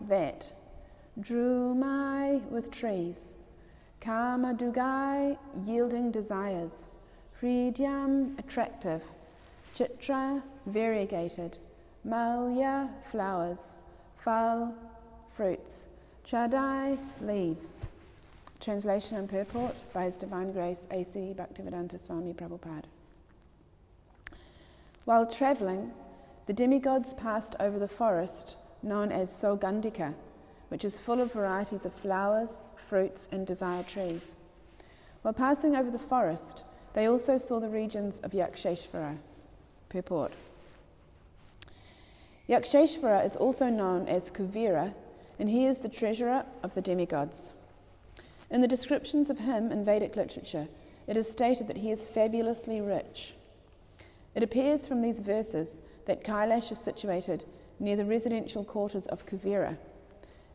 that, Drumai with trees, Kama Dugai yielding desires, Hridyam attractive, Chitra variegated, Malya flowers, Phal fruits, Chadai leaves. Translation and purport by His Divine Grace A.C. Bhaktivedanta Swami Prabhupada. While travelling, the demigods passed over the forest known as Saugandhika, which is full of varieties of flowers, fruits, and desire trees. While passing over the forest, they also saw the regions of Yaksheshvara. Purport. Yaksheshvara is also known as Kuvira, and he is the treasurer of the demigods. In the descriptions of him in Vedic literature, it is stated that he is fabulously rich. It appears from these verses that Kailash is situated near the residential quarters of Kuvira.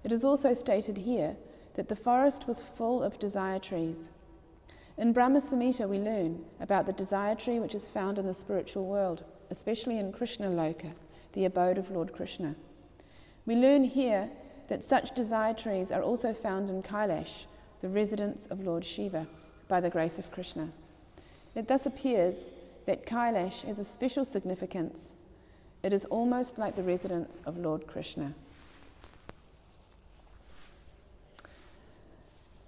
It is also stated here that the forest was full of desire trees. In Brahma Samhita we learn about the desire tree which is found in the spiritual world, especially in Krishna Loka, the abode of Lord Krishna. We learn here that such desire trees are also found in Kailash, the residence of Lord Shiva, by the grace of Krishna. It thus appears that Kailash has a special significance. It is almost like the residence of Lord Krishna.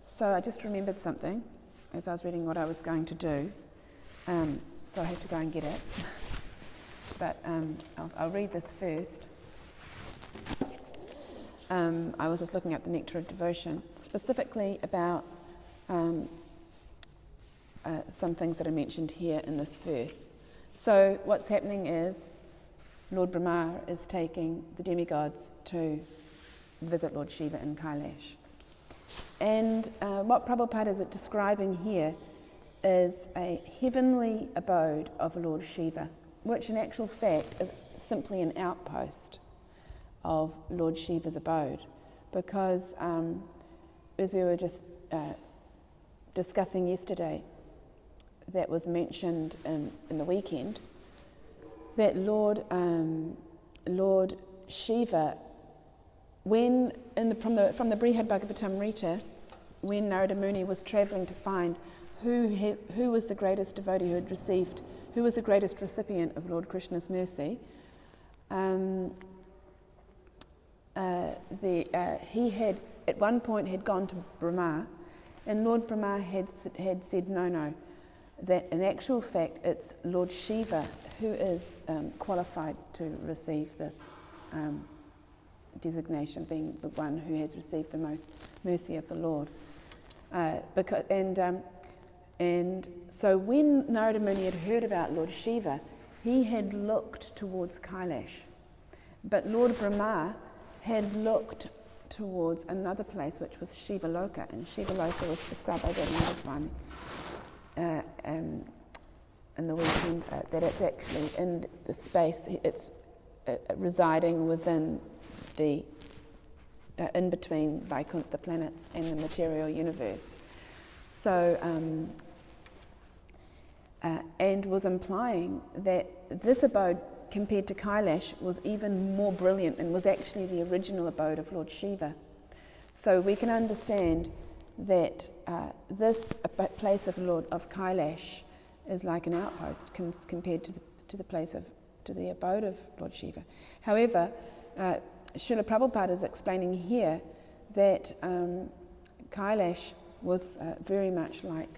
So I just remembered something as I was reading what I was going to do, so I have to go and get it. But I'll read this first. I was just looking at the Nectar of Devotion, specifically about some things that are mentioned here in this verse. So what's happening is Lord Brahma is taking the demigods to visit Lord Shiva in Kailash. And what Prabhupada is describing here is a heavenly abode of Lord Shiva, which in actual fact is simply an outpost of Lord Shiva's abode, because as we were just discussing yesterday, that was mentioned in the weekend, that Lord Shiva, when from the Brihad Bhagavatamrita, when Narada Muni was travelling to find who was the greatest devotee who was the greatest recipient of Lord Krishna's mercy, he had at one point had gone to Brahma, and Lord Brahma had said no, that in actual fact it's Lord Shiva who is qualified to receive this designation, being the one who has received the most mercy of the Lord. And so when Narada Muni had heard about Lord Shiva, he had looked towards Kailash, but Lord Brahma had looked towards another place, which was Shiva Loka, and Shiva Loka was described by Vedanta Swami in the weekend, that it's actually in the space, it's residing within the in between Vaikuntha, the planets, and the material universe. So, and was implying that this abode compared to Kailash was even more brilliant and was actually the original abode of Lord Shiva. So we can understand that this place of Kailash is like an outpost compared to the abode of Lord Shiva. However, Srila Prabhupada is explaining here that Kailash was very much like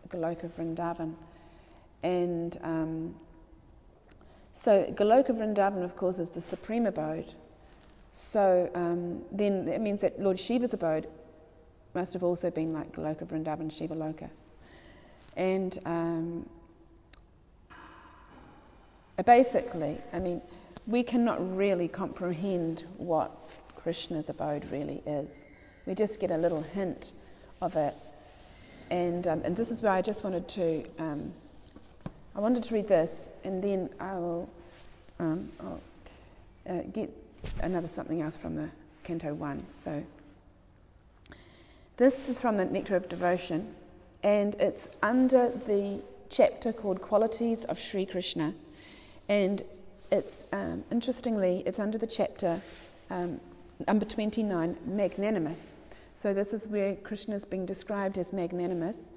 Goloka Vrindavan, and so Goloka Vrindavan, of course, is the supreme abode. So then it means that Lord Shiva's abode must have also been like Goloka Vrindavan, Shiva Loka. And basically, I mean, we cannot really comprehend what Krishna's abode really is. We just get a little hint of it. And this is where I just wanted to, I wanted to read this, and then I'll get something else from the Canto 1. So this is from the Nectar of Devotion, and it's under the chapter called Qualities of Sri Krishna, and it's interestingly, it's under the chapter Number 29, magnanimous. So this is where Krishna is being described as magnanimous,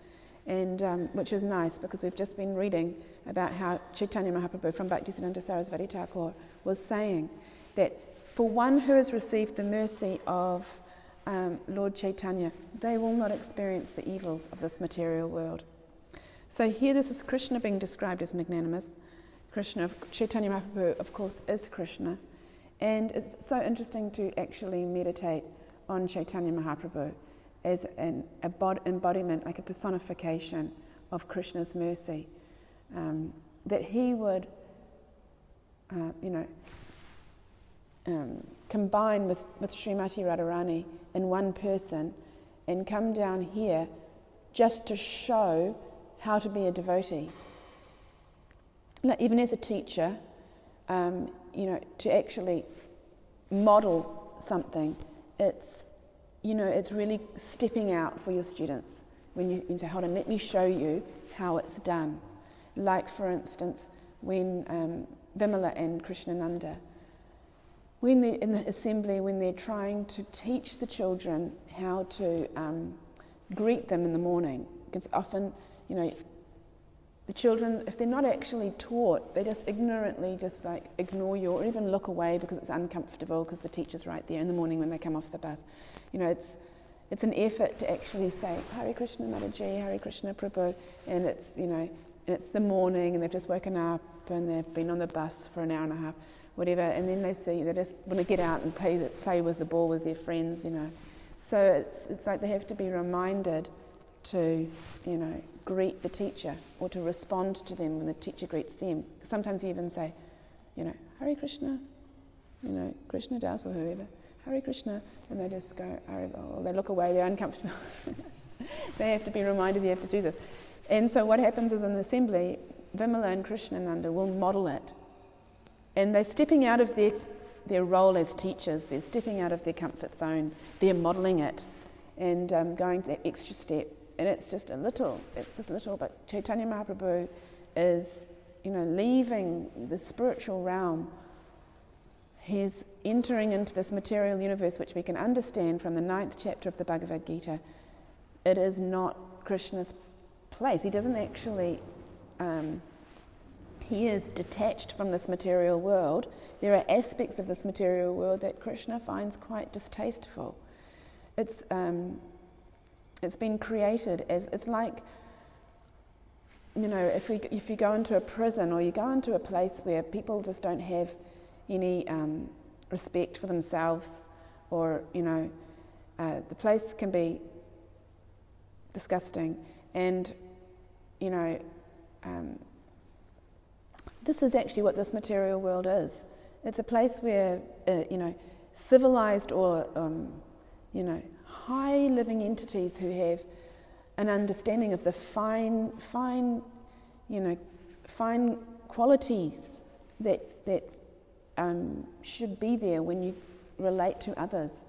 and which is nice because we've just been reading about how Chaitanya Mahaprabhu from Bhaktisiddhanta Sarasvati Thakur was saying that for one who has received the mercy of Lord Chaitanya, they will not experience the evils of this material world. So here this is Krishna being described as magnanimous. Chaitanya Mahaprabhu, of course, is Krishna. And it's so interesting to actually meditate on Chaitanya Mahaprabhu as an embodiment, like a personification of Krishna's mercy. That he would, combine with Srimati Radharani in one person and come down here just to show how to be a devotee. Like, even as a teacher, to actually model something, it's really stepping out for your students when you say, hold on, let me show you how it's done. Like, for instance, when Vimala and Krishnananda, when they're in the assembly, when they're trying to teach the children how to greet them in the morning, because often, the children, if they're not actually taught, they just ignorantly just like ignore you or even look away because it's uncomfortable because the teacher's right there in the morning when they come off the bus. It's an effort to actually say, Hare Krishna Mataji, Hare Krishna Prabhu, and it's the morning and they've just woken up and they've been on the bus for an hour and a half, whatever, and then they just want to get out and play with the ball with their friends, So it's like they have to be reminded to, greet the teacher or to respond to them when the teacher greets them. Sometimes you even say, Hare Krishna, Krishna Das or whoever, Hare Krishna, and they just go, or they look away, they're uncomfortable. They have to be reminded you have to do this. And so what happens is in the assembly, Vimala and Krishnananda will model it. And they're stepping out of their role as teachers, they're stepping out of their comfort zone, they're modelling it and going to that extra step. And it's just a little, but Chaitanya Mahaprabhu is, leaving the spiritual realm. He's entering into this material universe, which we can understand from the 9th chapter of the Bhagavad Gita. It is not Krishna's place. He doesn't actually, he is detached from this material world. There are aspects of this material world that Krishna finds quite distasteful. It's been created as, it's like, if you go into a prison or you go into a place where people just don't have any respect for themselves, or, the place can be disgusting. And, this is actually what this material world is. It's a place where, civilized or, high living entities who have an understanding of the fine qualities that should be there when you relate to others,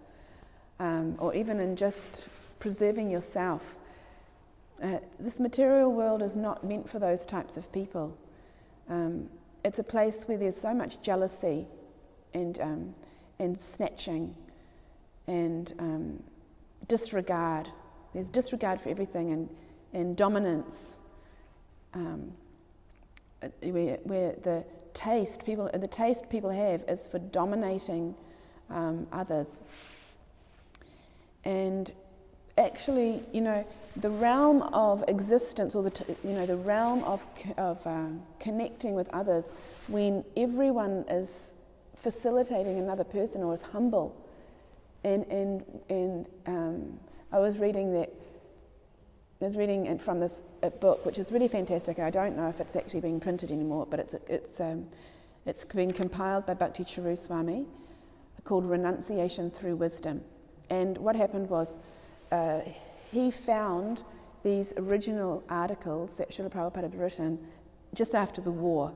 or even in just preserving yourself. This material world is not meant for those types of people. It's a place where there's so much jealousy and snatching and disregard. There's disregard for everything and dominance, where the taste people have is for dominating others. And actually, the realm of existence, or the realm of connecting with others, when everyone is facilitating another person or is humble. And I was reading from this book, which is really fantastic. I don't know if it's actually being printed anymore, but it's been compiled by Bhakti Charu Swami, called Renunciation Through Wisdom. And what happened was, he found these original articles that Srila Prabhupada had written just after the war.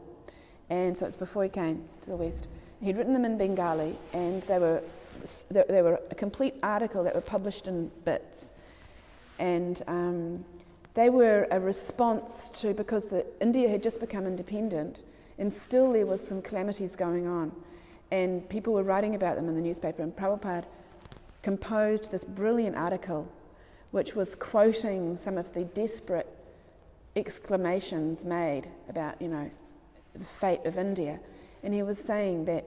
And so it's before he came to the West. He'd written them in Bengali, and they were a complete article that were published in bits. And they were a response to, because India had just become independent, and still there was some calamities going on. and people were writing about them in the newspaper, and Prabhupada composed this brilliant article which was quoting some of the desperate exclamations made about, the fate of India. And he was saying that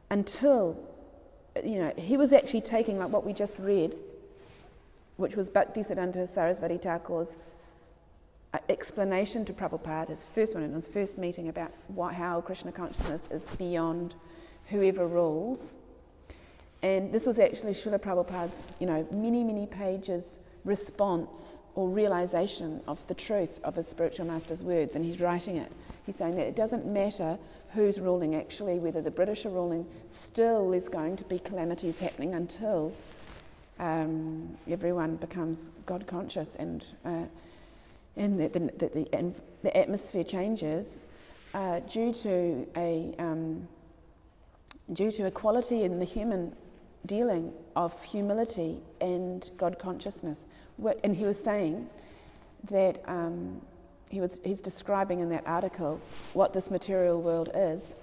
until, he was actually taking like what we just read, which was Bhaktisiddhanta Sarasvati Thakur's explanation to Prabhupada, his first one in his first meeting, about how Krishna consciousness is beyond whoever rules. And this was actually Srila Prabhupada's, many, many pages response or realization of the truth of his spiritual master's words, and he's writing it. He's saying that it doesn't matter who's ruling actually, whether the British are ruling, still there's going to be calamities happening until everyone becomes God conscious, and the atmosphere changes due to equality in the human dealing of humility and God consciousness. And he was saying that he's describing in that article what this material world is,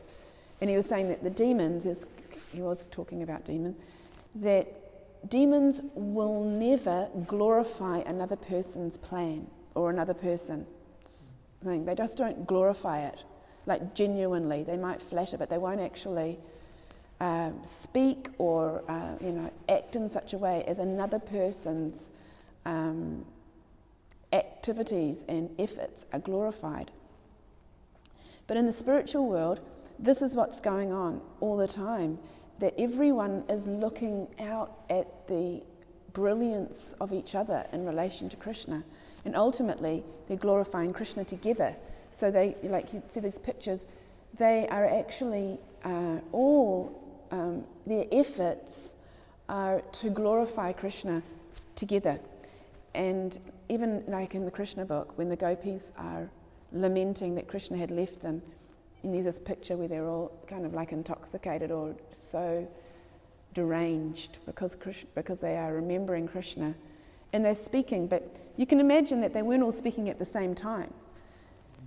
and he was saying that the demons, he was talking about that demons will never glorify another person's plan or another person's thing. They just don't glorify it, like genuinely. They might flatter, but they won't actually speak or act in such a way as another person's activities and efforts are glorified. But in the spiritual world, this is what's going on all the time, that everyone is looking out at the brilliance of each other in relation to Krishna, and ultimately they're glorifying Krishna together. So they, like you see these pictures, they are actually their efforts are to glorify Krishna together. And even like in the Krishna book, when the gopis are lamenting that Krishna had left them, and there's this picture where they're all kind of like intoxicated or so deranged because they are remembering Krishna, and they're speaking, but you can imagine that they weren't all speaking at the same time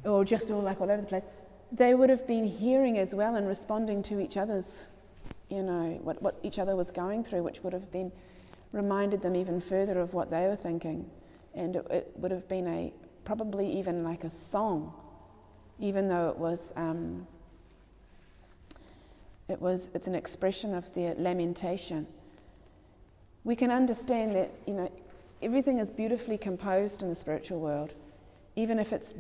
or just all like all over the place. They would have been hearing as well and responding to each other's, what each other was going through, which would have then reminded them even further of what they were thinking. And it would have been probably even like a song, even though it's an expression of their lamentation. We can understand that, everything is beautifully composed in the spiritual world, even if it's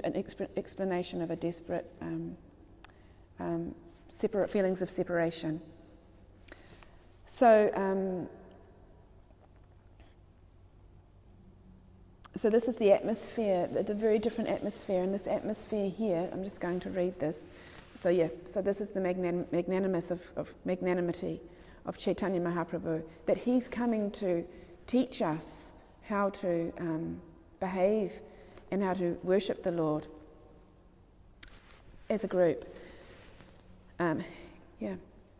an explanation of a desperate separate feelings of separation. So this is the atmosphere, the very different atmosphere. And this atmosphere here, I'm just going to read this. So this is the magnanimity of Chaitanya Mahaprabhu, that he's coming to teach us how to behave and how to worship the Lord as a group.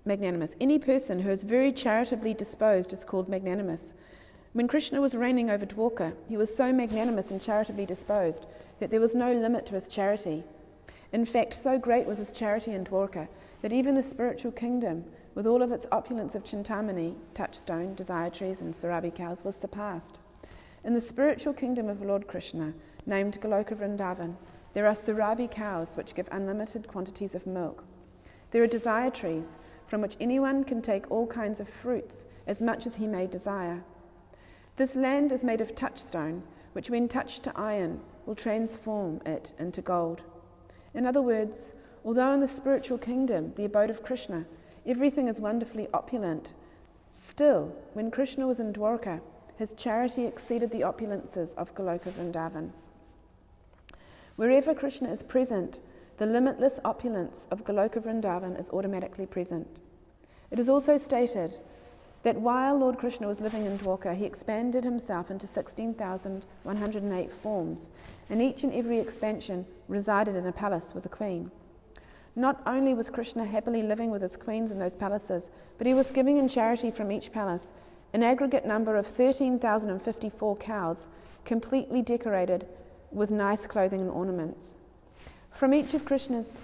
Magnanimous. Any person who is very charitably disposed is called magnanimous. When Krishna was reigning over Dwarka, he was so magnanimous and charitably disposed that there was no limit to his charity. In fact, so great was his charity in Dwarka that even the spiritual kingdom, with all of its opulence of Chintamani, touchstone, desire trees, and Surabi cows, was surpassed. In the spiritual kingdom of Lord Krishna, named Goloka Vrindavan, there are Surabi cows which give unlimited quantities of milk. There are desire trees from which anyone can take all kinds of fruits, as much as he may desire. This land is made of touchstone, which when touched to iron will transform it into gold. In other words, although in the spiritual kingdom, the abode of Krishna, everything is wonderfully opulent, still, when Krishna was in Dwarka, his charity exceeded the opulences of Goloka Vrindavan. Wherever Krishna is present, the limitless opulence of Goloka Vrindavan is automatically present. It is also stated that while Lord Krishna was living in Dwarka, he expanded himself into 16,108 forms, and each and every expansion resided in a palace with a queen. Not only was Krishna happily living with his queens in those palaces, but he was giving in charity from each palace an aggregate number of 13,054 cows, completely decorated with nice clothing and ornaments. From each of Krishna's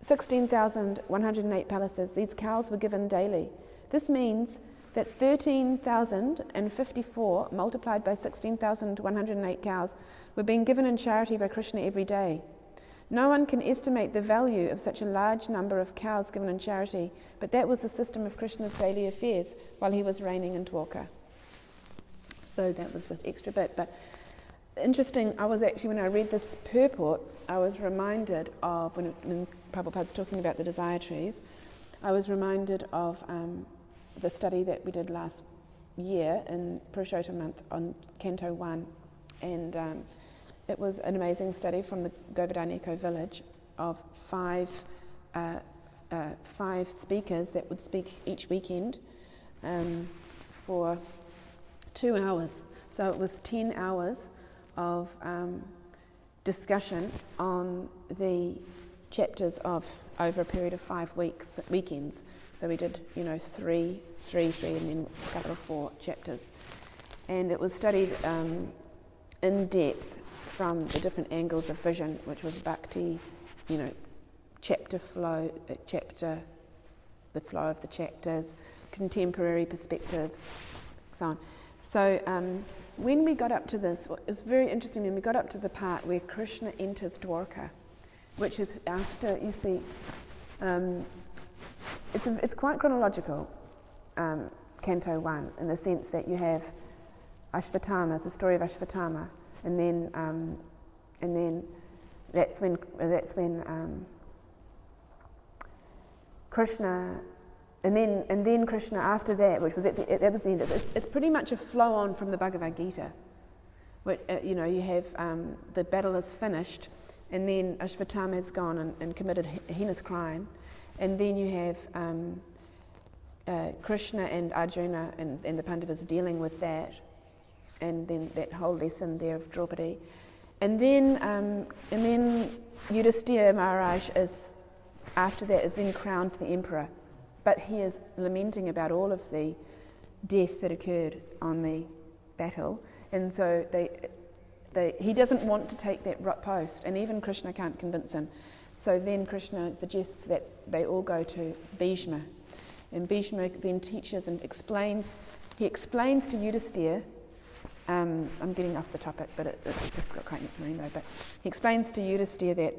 16,108 palaces. These cows were given daily. This means that 13,054 multiplied by 16,108 cows were being given in charity by Krishna every day. No one can estimate the value of such a large number of cows given in charity, but that was the system of Krishna's daily affairs while he was reigning in Dwarka. So that was just extra bit. But interesting, I was actually, when I read this purport, I was reminded of, when Prabhupada's talking about the desire trees, I was reminded of the study that we did last year in Purushottam month on Canto 1. And it was an amazing study from the Govardhan Eco Village of five speakers that would speak each weekend for 2 hours. So it was 10 hours of discussion on the chapters of over a period of 5 weekends. So we did, three, and then a couple of 4 chapters. And it was studied in depth from the different angles of vision, which was bhakti, chapter flow, the flow of the chapters, contemporary perspectives, so on. So when we got up to this, it was very interesting when we got up to the part where Krishna enters Dwarka, which is after, you see, it's quite chronological, Canto 1, in the sense that you have Ashvatthama, the story of Ashvatthama, and then that's when Krishna, and then Krishna after that, which was that was the end. It's pretty much a flow on from the Bhagavad Gita. Which, you have the battle is finished, and then Ashvatthama has gone and committed a heinous crime, and then you have Krishna and Arjuna and the Pandavas dealing with that. And then that whole lesson there of Draupadi, and then Yudhisthira Maharaj is then crowned the emperor, but he is lamenting about all of the death that occurred on the battle, and so he doesn't want to take that post, and even Krishna can't convince him. So then Krishna suggests that they all go to Bhishma, and Bhishma then teaches and explains. He explains to Yudhisthira. I'm getting off the topic, but it's just got quite neat rainbow. But he explains to Yudhisthira that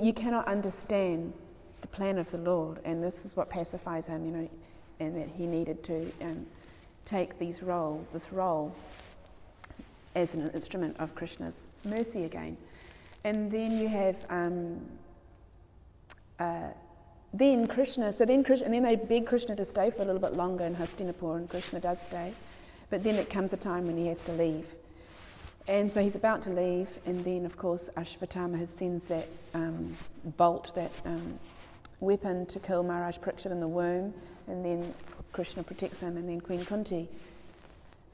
you cannot understand the plan of the Lord, and this is what pacifies him, and that he needed to take this role as an instrument of Krishna's mercy again. And then you have then Krishna. And then they beg Krishna to stay for a little bit longer in Hastinapur, and Krishna does stay. But then it comes a time when he has to leave. And so he's about to leave, and then, of course, Ashvatthama sends that bolt, that weapon to kill Maharaj Parikshit in the womb, and then Krishna protects him, and then Queen Kunti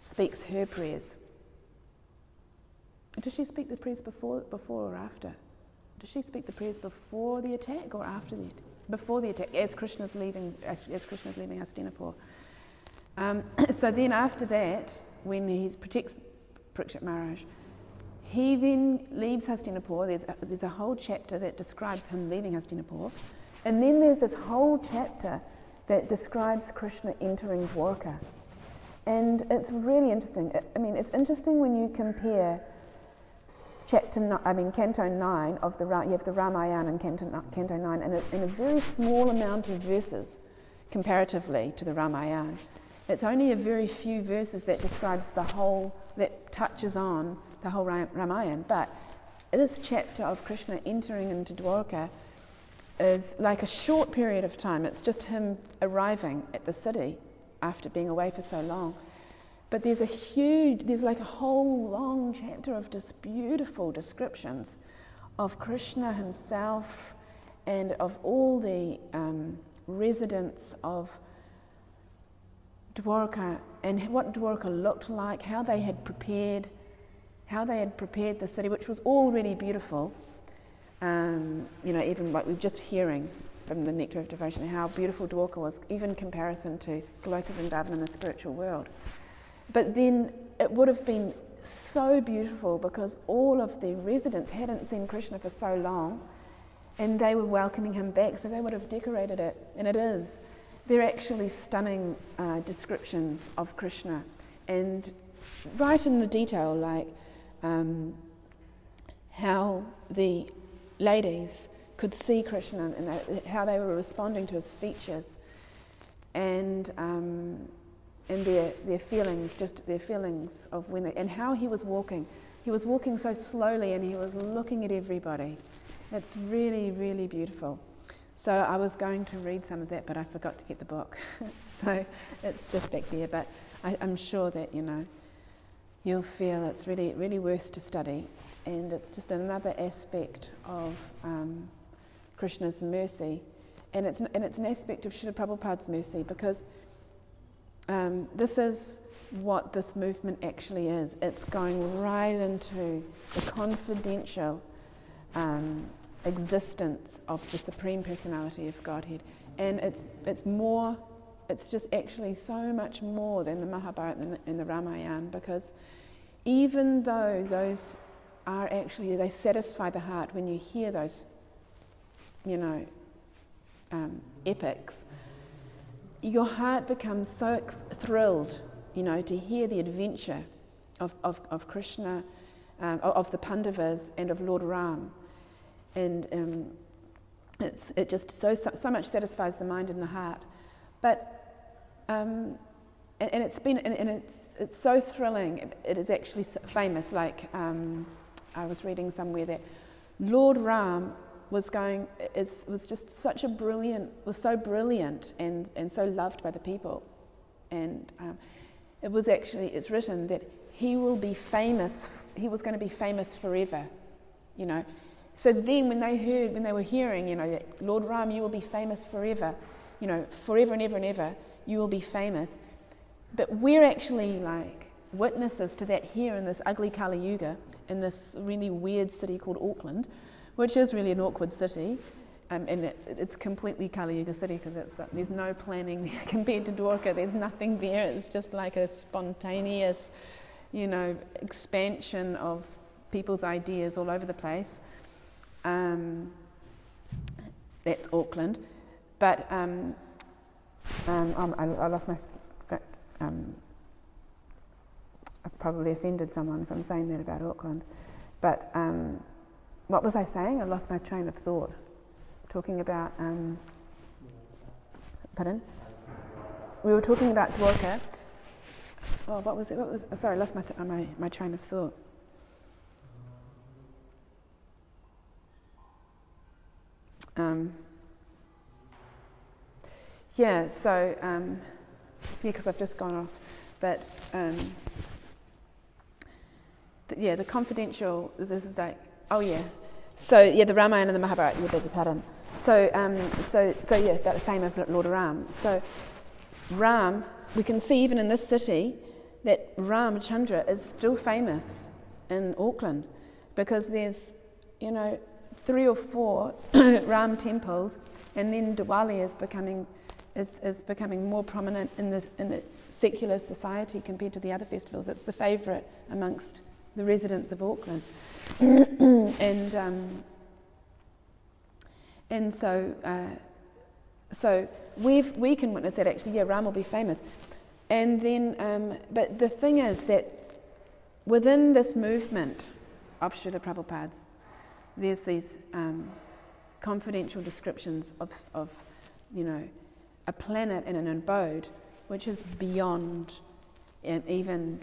speaks her prayers. Does she speak the prayers before or after? Does she speak the prayers before the attack or after the attack? Before the attack, as Krishna's leaving Hastinapur. So then after that, when he protects Parikshit Maharaj, he then leaves Hastinapur. There's a whole chapter that describes him leaving Hastinapur, and then there's this whole chapter that describes Krishna entering Dwarka. And it's really interesting. It's interesting when you compare Canto 9 of you have the Ramayana in Canto 9, and in a very small amount of verses comparatively to the Ramayana. It's only a very few verses that describes that touches on the whole Ramayana. But this chapter of Krishna entering into Dwarka is like a short period of time. It's just him arriving at the city after being away for so long. But there's like a whole long chapter of just beautiful descriptions of Krishna himself and of all the residents of Dwarka, and what Dwarka looked like, how they had prepared the city, which was already beautiful. Even like we're just hearing from the Nectar of Devotion, how beautiful Dwarka was, even in comparison to Goloka Vrindavan in the spiritual world. But then it would have been so beautiful because all of the residents hadn't seen Krishna for so long, And they were welcoming him back, so they would have decorated it, and it is. They're actually stunning descriptions of Krishna, and right in the detail, like how the ladies could see Krishna and how they were responding to his features, and their feelings, just their feelings of when they, and how he was walking. He was walking so slowly, and he was looking at everybody. It's really, really beautiful. So I was going to read some of that, but I forgot to get the book. So it's just back there. But I'm sure that, you'll feel it's really, really worth to study. And it's just another aspect of Krishna's mercy. And it's an aspect of Srila Prabhupada's mercy, because this is what this movement actually is. It's going right into the confidential existence of the Supreme Personality of Godhead, and it's just actually so much more than the Mahabharata and the Ramayana, because even though those are actually, they satisfy the heart when you hear those epics, your heart becomes so thrilled to hear the adventure of Krishna, of the Pandavas and of Lord Ram. And it just so much satisfies the mind and the heart, but it's so thrilling. It is actually famous. Like I was reading somewhere that Lord Ram was so brilliant and so loved by the people, and it's written that he will be famous. He was going to be famous forever, So then when they were hearing, that Lord Ram, you will be famous forever, forever and ever and ever, you will be famous. But we're actually like witnesses to that here in this ugly Kali Yuga, in this really weird city called Auckland, which is really an awkward city. And it's completely Kali Yuga city, because there's no planning there compared to Dwarka. There's nothing there. It's just like a spontaneous, expansion of people's ideas all over the place. That's Auckland, but I lost my. I probably offended someone from saying that about Auckland, but what was I saying? I lost my train of thought. Talking about pardon? We were talking about Dwarka. Oh, what was it? Sorry, I lost my train of thought. Because I've just gone off, but the confidential. This is like, the Ramayana and the Mahabharata. You beg your pardon. About the fame of Lord Ram. So Ram, we can see even in this city that Ramchandra is still famous in Auckland, because there's 3 or 4 Ram temples, and then Diwali is becoming more prominent in the secular society compared to the other festivals. It's the favourite amongst the residents of Auckland, and so we can witness that actually. Yeah, Ram will be famous, and then but the thing is that within this movement of Srila Prabhupada's, there's these confidential descriptions of a planet and an abode which is beyond even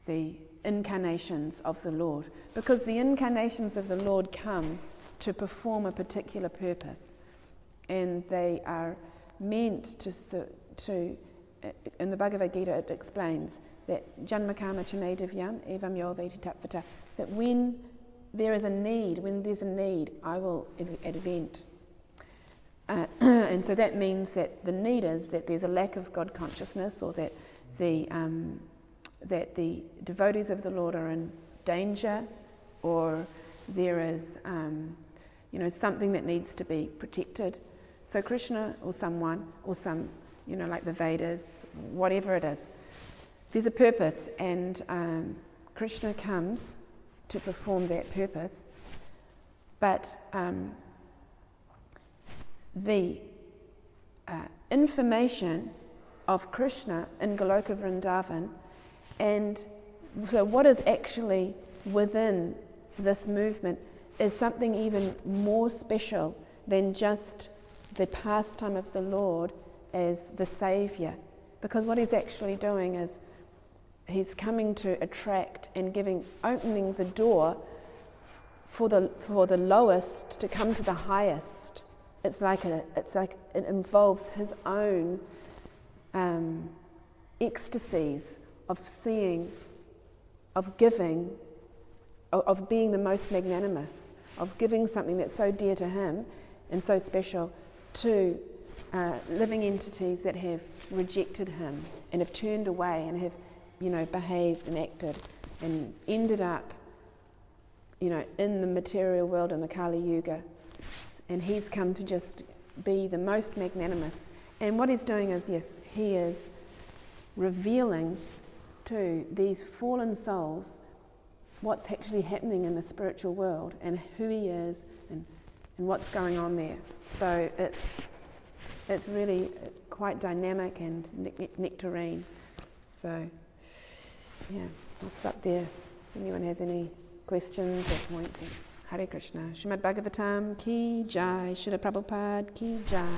the incarnations of the Lord, because the incarnations of the Lord come to perform a particular purpose, and they are meant to in the Bhagavad Gita it explains that Janmakama Chamedavyam Evam Yo Veti Tapvata, that when there's a need, I will advent. And so that means that the need is that there's a lack of God consciousness, or that the devotees of the Lord are in danger, or there is something that needs to be protected. So Krishna or someone or some like the Vedas, whatever it is, there's a purpose, and Krishna comes to perform that purpose, But the information of Krishna in Goloka Vrindavan, and so what is actually within this movement is something even more special than just the pastime of the Lord as the Saviour. Because what he's actually doing is he's coming to attract and opening the door for the lowest to come to the highest. It's like it involves his own ecstasies of seeing, of giving, of being the most magnanimous, of giving something that's so dear to him and so special to living entities that have rejected him and have turned away and have, behaved and acted and ended up, in the material world in the Kali Yuga. And he's come to just be the most magnanimous. And what he's doing is, yes, he is revealing to these fallen souls what's actually happening in the spiritual world and who he is and what's going on there. So it's really quite dynamic and nectarine. So, yeah, I'll stop there. If anyone has any questions or points. Hare Krishna. Srimad Bhagavatam ki jai. Srila Prabhupada ki jai.